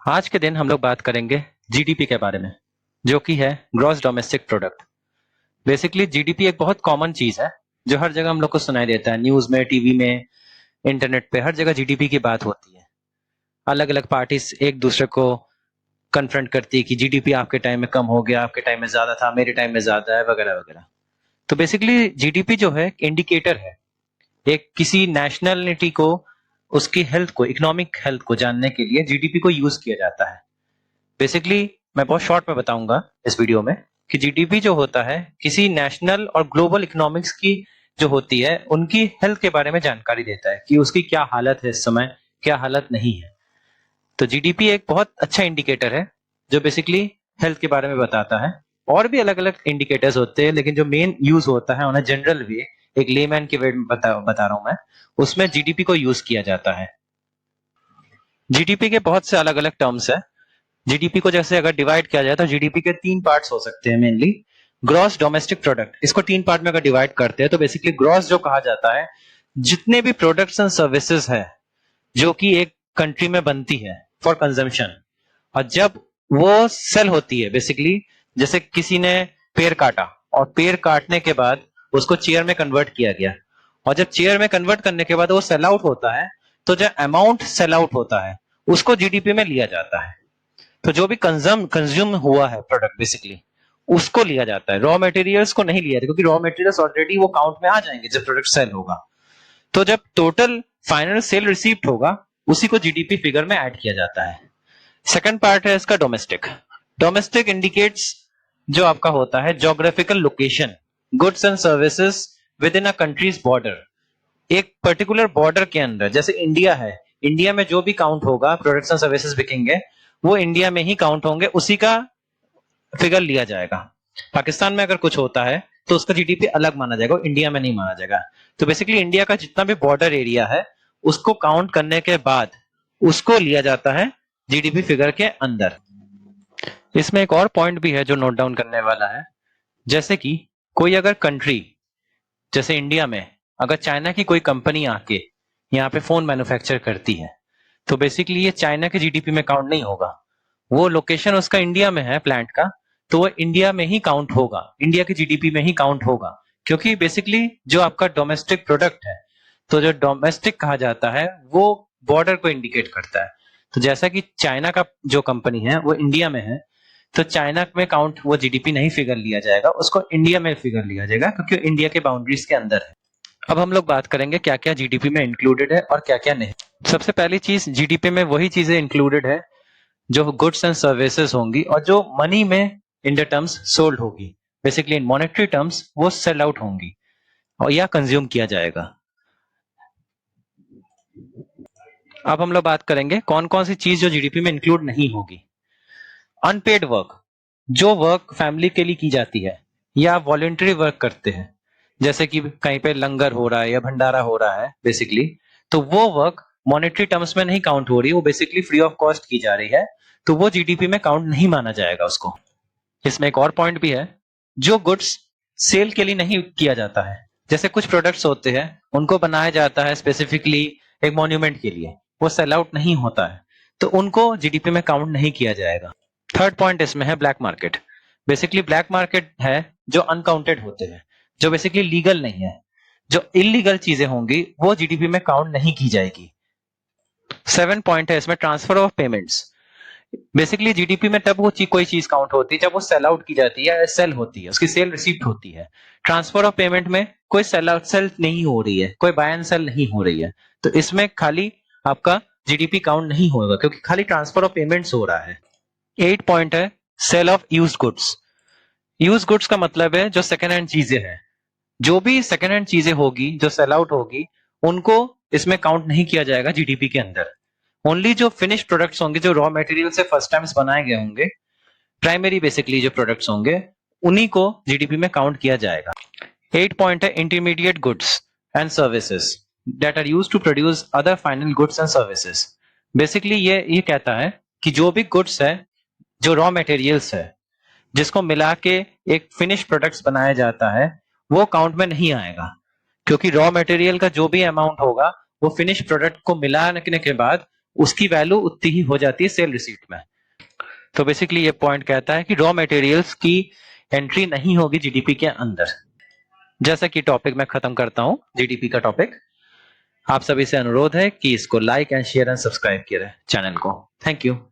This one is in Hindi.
आज के दिन हम लोग बात करेंगे जीडीपी के बारे में, जो कि है gross domestic product. Basically GDP एक बहुत कॉमन चीज है जो हर जगह हम लोग को सुनाई देता है, न्यूज में, टीवी में, इंटरनेट पे, हर जगह जीडीपी की बात होती है। अलग अलग पार्टीज एक दूसरे को कन्फ्रंट करती है कि जीडीपी आपके टाइम में कम हो गया, आपके टाइम में ज्यादा था, मेरे टाइम में ज्यादा है, वगैरह वगैरह। तो बेसिकली जीडीपी जो है इंडिकेटर है एक किसी नेशनलिटी को, उसकी हेल्थ को, इकोनॉमिक हेल्थ को जानने के लिए जीडीपी को यूज किया जाता है। बेसिकली मैं बहुत शॉर्ट में बताऊंगा इस वीडियो में कि जीडीपी जो होता है किसी नेशनल और ग्लोबल इकोनॉमिक्स की जो होती है उनकी हेल्थ के बारे में जानकारी देता है कि उसकी क्या हालत है इस समय, क्या हालत नहीं है। तो जीडीपी एक बहुत अच्छा इंडिकेटर है जो बेसिकली हेल्थ के बारे में बताता है। और भी अलग अलग इंडिकेटर्स होते हैं, लेकिन जो मेन यूज होता है उन्हें जनरल वे, एक लेमैन के वे में बता रहा हूं मैं, उसमें जीडीपी को यूज किया जाता है। जीडीपी के बहुत से अलग अलग टर्म्स है। जीडीपी को जैसे अगर डिवाइड किया जाए तो जीडीपी के तीन पार्ट्स हो सकते हैं मेनली। ग्रॉस डोमेस्टिक प्रोडक्ट, इसको तीन पार्ट में अगर डिवाइड करते हैं तो बेसिकली ग्रॉस जो कहा जाता है, जितने भी प्रोडक्ट्स एंड सर्विसेज है जो कि एक कंट्री में बनती है फॉर कंजम्पशन, और जब वो सेल होती है, बेसिकली जैसे किसी ने पेड़ काटा और पेड़ काटने के बाद उसको चेयर में कन्वर्ट किया गया, और जब चेयर में कन्वर्ट करने के बाद वो सेल आउट होता है, तो जो अमाउंट सेल आउट होता है उसको जीडीपी में लिया जाता है। तो जो भी कंज्यूम हुआ है प्रोडक्ट बेसिकली उसको लिया जाता है, रॉ मटेरियल्स को नहीं लिया जाता, क्योंकि रॉ मटेरियल्स ऑलरेडी वो काउंट में आ जाएंगे जब प्रोडक्ट सेल होगा। तो जब टोटल फाइनल सेल रिसीप्ट होगा उसी को जीडीपी फिगर में ऐड किया जाता है। सेकंड पार्ट है इसका डोमेस्टिक। डोमेस्टिक इंडिकेट्स जो आपका होता है geographical location, goods and services with in a countries border. एक पर्टिकुलर बॉर्डर के अंदर, जैसे इंडिया है, इंडिया में जो भी काउंट होगा, प्रोडक्ट्स एंड सर्विसेज बिकेंगे, वो इंडिया में ही काउंट होंगे, उसी का फिगर लिया जाएगा। पाकिस्तान में अगर कुछ होता है तो उसका जीडीपी अलग माना जाएगा, इंडिया में नहीं माना जाएगा। तो बेसिकली इंडिया का जितना भी बॉर्डर एरिया है उसको काउंट करने के बाद उसको लिया जाता है जीडीपी फिगर के अंदर। इसमें एक और पॉइंट भी है जो नोट डाउन करने वाला है। जैसे कि कोई अगर कंट्री, जैसे इंडिया में अगर चाइना की कोई कंपनी आके यहाँ पे फोन मैन्युफैक्चर करती है, तो बेसिकली ये चाइना के जीडीपी में काउंट नहीं होगा। वो लोकेशन उसका इंडिया में है प्लांट का, तो वो इंडिया में ही काउंट होगा, इंडिया की जीडीपी में ही काउंट होगा। क्योंकि बेसिकली जो आपका डोमेस्टिक प्रोडक्ट है, तो जो डोमेस्टिक कहा जाता है वो बॉर्डर को इंडिकेट करता है। तो जैसा कि चाइना का जो कंपनी है वो इंडिया में है, तो चाइना में काउंट वो जीडीपी नहीं फिगर लिया जाएगा, उसको इंडिया में फिगर लिया जाएगा क्योंकि इंडिया के बाउंड्रीज के अंदर है। अब हम लोग बात करेंगे क्या क्या जीडीपी में इंक्लूडेड है और क्या क्या नहीं। सबसे पहली चीज, जीडीपी में वही चीजें इंक्लूडेड है जो गुड्स एंड सर्विसेज होंगी और जो मनी में इन द टर्म्स सोल्ड होगी, बेसिकली इन मॉनेटरी टर्म्स वो सेल आउट होंगी और या कंज्यूम किया जाएगा। अब हम लोग बात करेंगे कौन कौन सी चीज जो जीडीपी में इंक्लूड नहीं होगी। अनपेड वर्क, जो वर्क फैमिली के लिए की जाती है या वॉलेंटरी वर्क करते हैं, जैसे कि कहीं पे लंगर हो रहा है या भंडारा हो रहा है बेसिकली, तो वो वर्क मॉनेटरी टर्म्स में नहीं काउंट हो रही, वो बेसिकली फ्री ऑफ कॉस्ट की जा रही है, तो वो जीडीपी में काउंट नहीं माना जाएगा उसको। इसमें एक और पॉइंट भी है, जो गुड्स सेल के लिए नहीं किया जाता है, जैसे कुछ प्रोडक्ट्स होते हैं उनको बनाया जाता है स्पेसिफिकली एक मॉन्यूमेंट के लिए, वो सेल आउट नहीं होता है, तो उनको जीडीपी में काउंट नहीं किया जाएगा। थर्ड पॉइंट इसमें है black market. Basically black market है जो अनकाउंटेड होते हैं, जो बेसिकली लीगल नहीं है, जो इलीगल चीजें होंगी वो जीडीपी में काउंट नहीं की जाएगी। सेवन पॉइंट है इसमें transfer of payments. Basically GDP में तब वो कोई चीज काउंट होती है जब वो सेल आउट की जाती है या सेल होती है, उसकी सेल रिसीप्ट होती है। ट्रांसफर ऑफ पेमेंट में कोई सेल आउट सेल नहीं हो रही है, कोई बाय एंड सेल नहीं हो रही है, तो इसमें खाली आपका जीडीपी काउंट नहीं होगा क्योंकि खाली ट्रांसफर ऑफ पेमेंट्स हो रहा है। 8 पॉइंट है sale of use goods. Use goods का मतलब है जो सेकेंड हैंड चीजें हैं, जो भी सेकेंड हैंड चीजें होगी जो सेल आउट होगी उनको इसमें काउंट नहीं किया जाएगा जीडीपी के अंदर। ओनली जो फिनिश प्रोडक्ट्स होंगे, जो रॉ मटेरियल से फर्स्ट टाइम्स बनाए गए होंगे, प्राइमरी बेसिकली जो प्रोडक्ट्स होंगे, उन्हीं को जीडीपी में काउंट किया जाएगा। 8 पॉइंट है intermediate goods and services that are used to produce other final goods and services. Basically ये कहता है कि जो भी गुड्स है, जो रॉ मटेरियल्स है, जिसको मिला के एक फिनिश प्रोडक्ट्स बनाया जाता है, वो काउंट में नहीं आएगा, क्योंकि रॉ मटेरियल का जो भी अमाउंट होगा वो फिनिश प्रोडक्ट को मिलाने के बाद उसकी वैल्यू उतनी ही हो जाती है सेल रिसीट में। तो बेसिकली ये पॉइंट कहता है कि रॉ मटेरियल्स की एंट्री नहीं होगी जीडीपी के अंदर। जैसा कि टॉपिक मैं खत्म करता हूं जीडीपी का टॉपिक। आप सभी से अनुरोध है कि इसको like and share and subscribe किया चैनल को। Thank you.